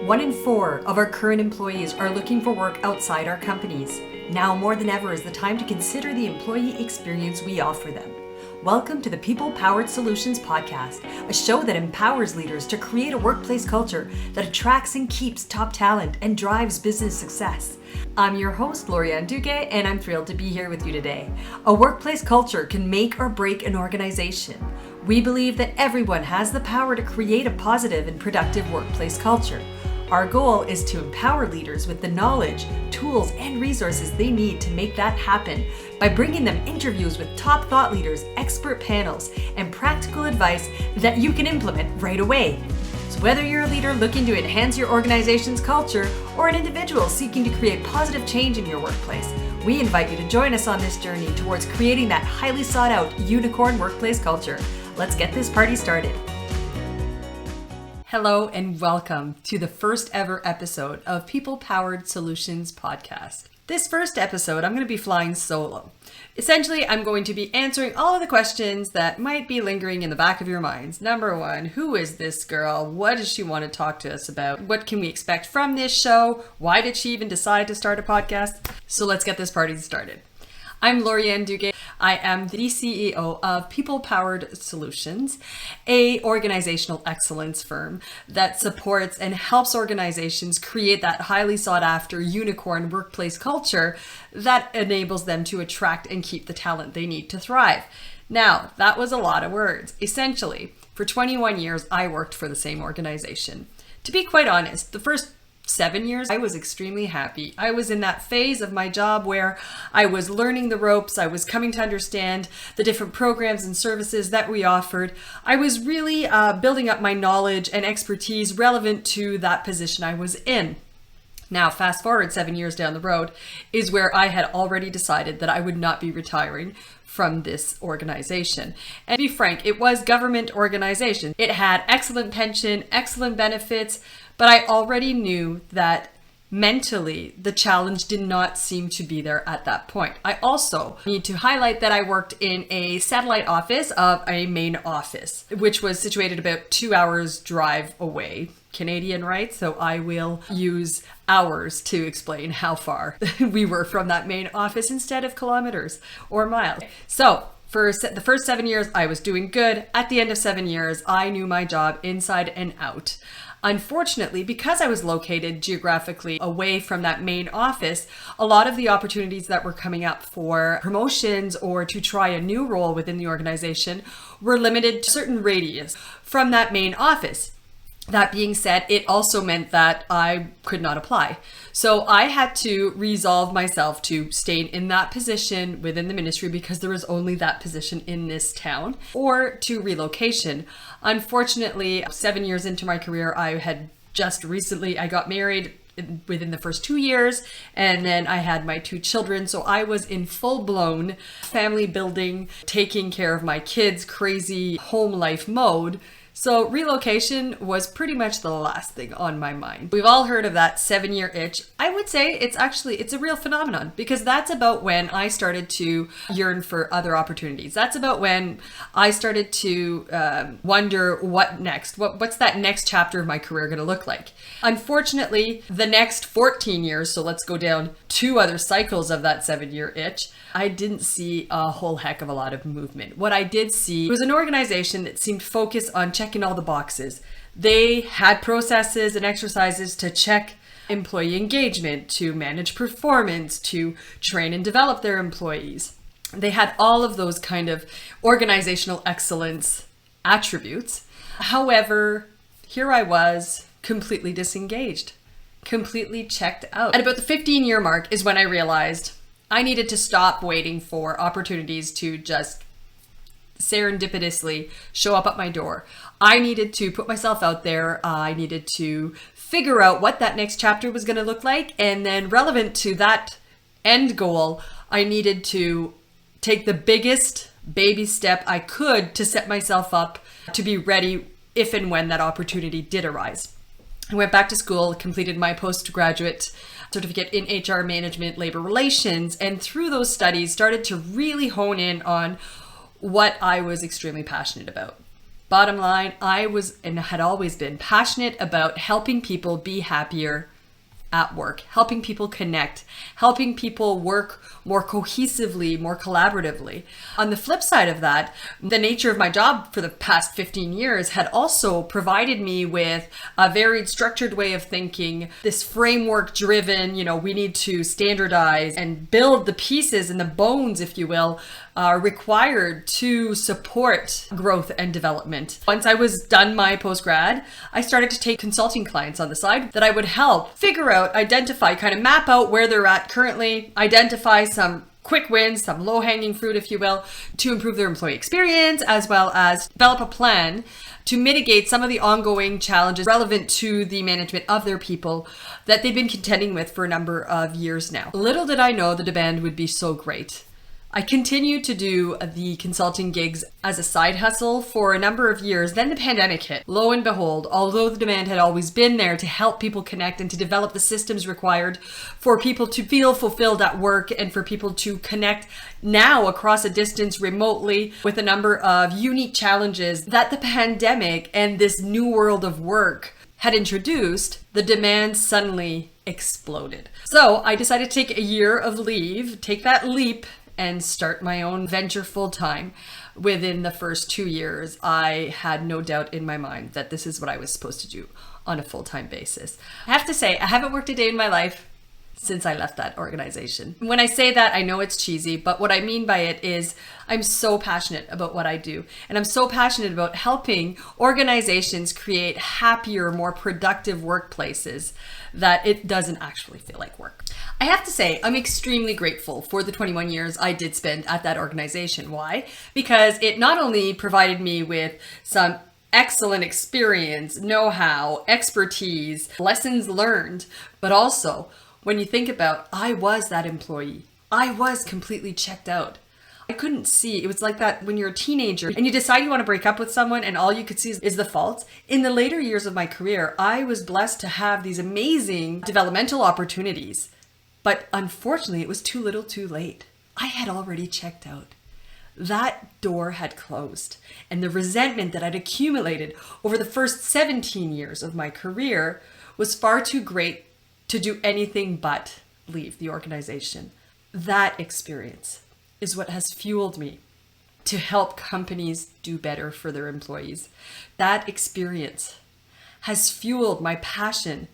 1 in 4 of our current employees are looking for work outside our companies. Now more than ever is the time to consider the employee experience we offer them. Welcome to the People-Powered Solutions podcast, a show that empowers leaders to create a workplace culture that attracts and keeps top talent and drives business success. I'm your host, Duguay, and I'm thrilled to be here with you today. A workplace culture can make or break an organization. We believe that everyone has the power to create a positive and productive workplace culture. Our goal is to empower leaders with the knowledge, tools, and resources they need to make that happen by bringing them interviews with top thought leaders, expert panels, and practical advice that you can implement right away. So whether you're a leader looking to enhance your organization's culture or an individual seeking to create positive change in your workplace, we invite you to join us on this journey towards creating that highly sought out unicorn workplace culture. Let's get this party started. Hello and welcome to the first ever episode of People-Powered Solutions podcast. This first episode, I'm going to be flying solo. Essentially, I'm going to be answering all of the questions that might be lingering in the back of your minds. Number one, who is this girl? What does she want to talk to us about? What can we expect from this show? Why did she even decide to start a podcast? So let's get this party started. I'm Duguay. I am the CEO of People-Powered Solutions, a organizational excellence firm that supports and helps organizations create that highly sought after unicorn workplace culture that enables them to attract and keep the talent they need to thrive. Now, that was a lot of words. Essentially, for 21 years, I worked for the same organization. To be quite honest, the first 7 years, I was extremely happy. I was in that phase of my job where I was learning the ropes. I was coming to understand the different programs and services that we offered. I was really building up my knowledge and expertise relevant to that position I was in. Now, fast forward 7 years down the road is where I had already decided that I would not be retiring from this organization. And to be frank, it was government organization. It had excellent pension, excellent benefits, but I already knew that mentally the challenge did not seem to be there at that point. I also need to highlight that I worked in a satellite office of a main office, which was situated about 2 hours drive away. Canadian, right? So I will use hours to explain how far we were from that main office instead of kilometers or miles. So for the first 7 years, I was doing good. At the end of 7 years, I knew my job inside and out. Unfortunately, because I was located geographically away from that main office, a lot of the opportunities that were coming up for promotions or to try a new role within the organization were limited to a certain radius from that main office. That being said, it also meant that I could not apply. So I had to resolve myself to stay in that position within the ministry because there was only that position in this town, or to relocation. Unfortunately, 7 years into my career, I got married within the first 2 years, and then I had my 2 children. So I was in full-blown family building, taking care of my kids, crazy home life mode. So relocation was pretty much the last thing on my mind. We've all heard of that 7-year itch. I would say it's a real phenomenon because that's about when I started to yearn for other opportunities. That's about when I started to wonder what next. What's that next chapter of my career going to look like? Unfortunately, the next 14 years, so let's go down 2 other cycles of that 7-year itch, I didn't see a whole heck of a lot of movement. What I did see was an organization that seemed focused on checking all the boxes. They had processes and exercises to check employee engagement, to manage performance, to train and develop their employees. They had all of those kind of organizational excellence attributes. However, here I was completely disengaged, completely checked out. At about the 15-year mark is when I realized I needed to stop waiting for opportunities to just serendipitously show up at my door. I needed to put myself out there. I needed to figure out what that next chapter was going to look like. And then relevant to that end goal, I needed to take the biggest baby step I could to set myself up to be ready if and when that opportunity did arise. I went back to school, completed my postgraduate certificate in HR management, labor relations, and through those studies started to really hone in on what I was extremely passionate about. Bottom line, I was and had always been passionate about helping people be happier at work, helping people connect, helping people work more cohesively, more collaboratively. On the flip side of that, the nature of my job for the past 15 years had also provided me with a very structured way of thinking, this framework driven, we need to standardize and build the pieces and the bones, if you will, required to support growth and development. Once I was done my postgrad, I started to take consulting clients on the side that I would help figure out, identify, kind of map out where they're at currently, identify some quick wins, some low-hanging fruit, if you will, to improve their employee experience, as well as develop a plan to mitigate some of the ongoing challenges relevant to the management of their people that they've been contending with for a number of years now. Little did I know the demand would be so great. I continued to do the consulting gigs as a side hustle for a number of years. Then the pandemic hit. Lo and behold, although the demand had always been there to help people connect and to develop the systems required for people to feel fulfilled at work and for people to connect now across a distance remotely with a number of unique challenges that the pandemic and this new world of work had introduced, the demand suddenly exploded. So I decided to take a year of leave, take that leap, and start my own venture full time. Within the first 2 years, I had no doubt in my mind that this is what I was supposed to do on a full-time basis. I have to say, I haven't worked a day in my life since I left that organization. When I say that, I know it's cheesy, but what I mean by it is I'm so passionate about what I do. And I'm so passionate about helping organizations create happier, more productive workplaces that it doesn't actually feel like work. I have to say, I'm extremely grateful for the 21 years I did spend at that organization. Why? Because it not only provided me with some excellent experience, know-how, expertise, lessons learned, but also when you think about, I was that employee. I was completely checked out. I couldn't see. It was like that when you're a teenager and you decide you want to break up with someone and all you could see is the fault. In the later years of my career, I was blessed to have these amazing developmental opportunities. But unfortunately, it was too little too late. I had already checked out. That door had closed. And the resentment that I'd accumulated over the first 17 years of my career was far too great to do anything but leave the organization. That experience is what has fueled me to help companies do better for their employees. That experience has fueled my passion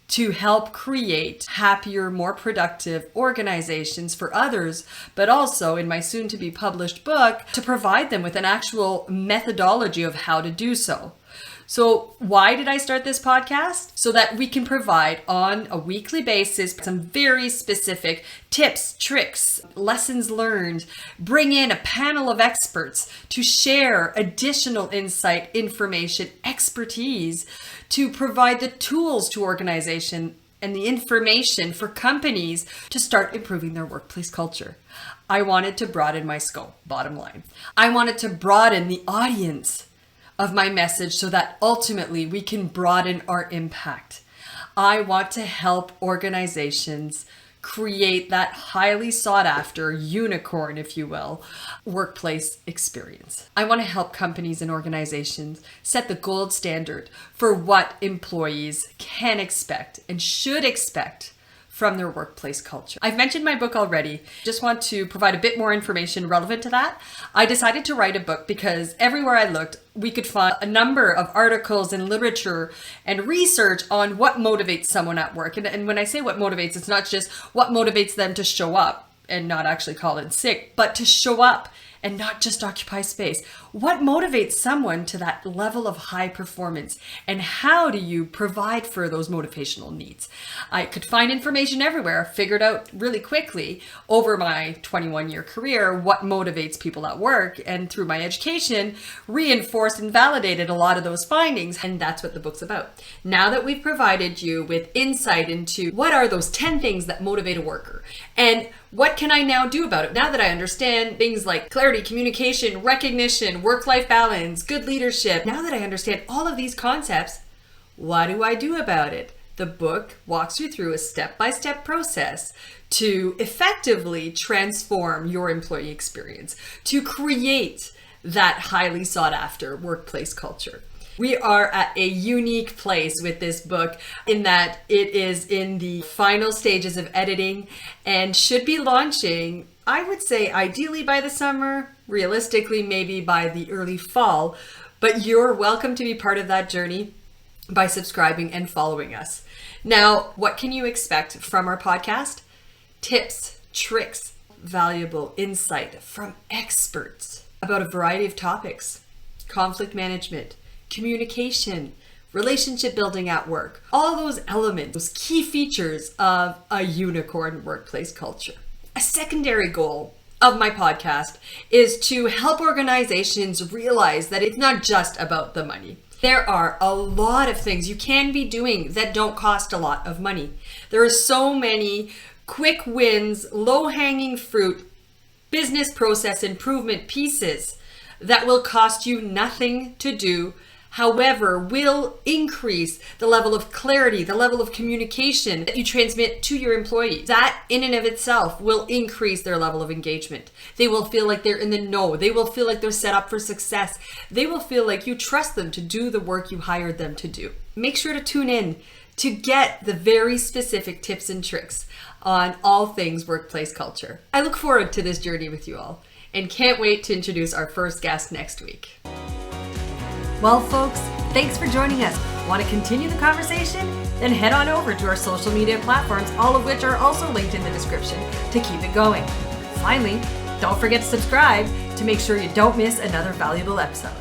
to help create happier, more productive organizations for others, but also in my soon to be published book, to provide them with an actual methodology of how to do so. So why did I start this podcast? So that we can provide on a weekly basis some very specific tips, tricks, lessons learned, bring in a panel of experts to share additional insight, information, expertise, to provide the tools to organization and the information for companies to start improving their workplace culture. I wanted to broaden my scope, bottom line. I wanted to broaden the audience of my message so that ultimately we can broaden our impact. I want to help organizations create that highly sought after unicorn, if you will, workplace experience. I want to help companies and organizations set the gold standard for what employees can expect and should expect from their workplace culture. I've mentioned my book already. Just want to provide a bit more information relevant to that. I decided to write a book because everywhere I looked, we could find a number of articles and literature and research on what motivates someone at work. And when I say what motivates, it's not just what motivates them to show up and not actually call in sick, but to show up and not just occupy space. What motivates someone to that level of high performance, and how do you provide for those motivational needs? I could find information everywhere, figured out really quickly over my 21-year career what motivates people at work, and through my education, reinforced and validated a lot of those findings, and that's what the book's about. Now that we've provided you with insight into what are those 10 things that motivate a worker, and what can I now do about it? Now that I understand things like clarity, communication, recognition, work-life balance, good leadership, now that I understand all of these concepts, what do I do about it? The book walks you through a step-by-step process to effectively transform your employee experience, to create that highly sought after workplace culture. We are at a unique place with this book in that it is in the final stages of editing and should be launching, I would say, ideally by the summer, realistically maybe by the early fall, but you're welcome to be part of that journey by subscribing and following us. Now, what can you expect from our podcast? Tips, tricks, valuable insight from experts about a variety of topics: conflict management, communication, relationship building at work, all those elements, those key features of a unicorn workplace culture. A secondary goal of my podcast is to help organizations realize that it's not just about the money. There are a lot of things you can be doing that don't cost a lot of money. There are so many quick wins, low-hanging fruit, business process improvement pieces that will cost you nothing to do, however, will increase the level of clarity, the level of communication that you transmit to your employees. That in and of itself will increase their level of engagement. They will feel like they're in the know. They will feel like they're set up for success. They will feel like you trust them to do the work you hired them to do. Make sure to tune in to get the very specific tips and tricks on all things workplace culture. I look forward to this journey with you all and can't wait to introduce our first guest next week. Well, folks, thanks for joining us. Want to continue the conversation? Then head on over to our social media platforms, all of which are also linked in the description, to keep it going. Finally, don't forget to subscribe to make sure you don't miss another valuable episode.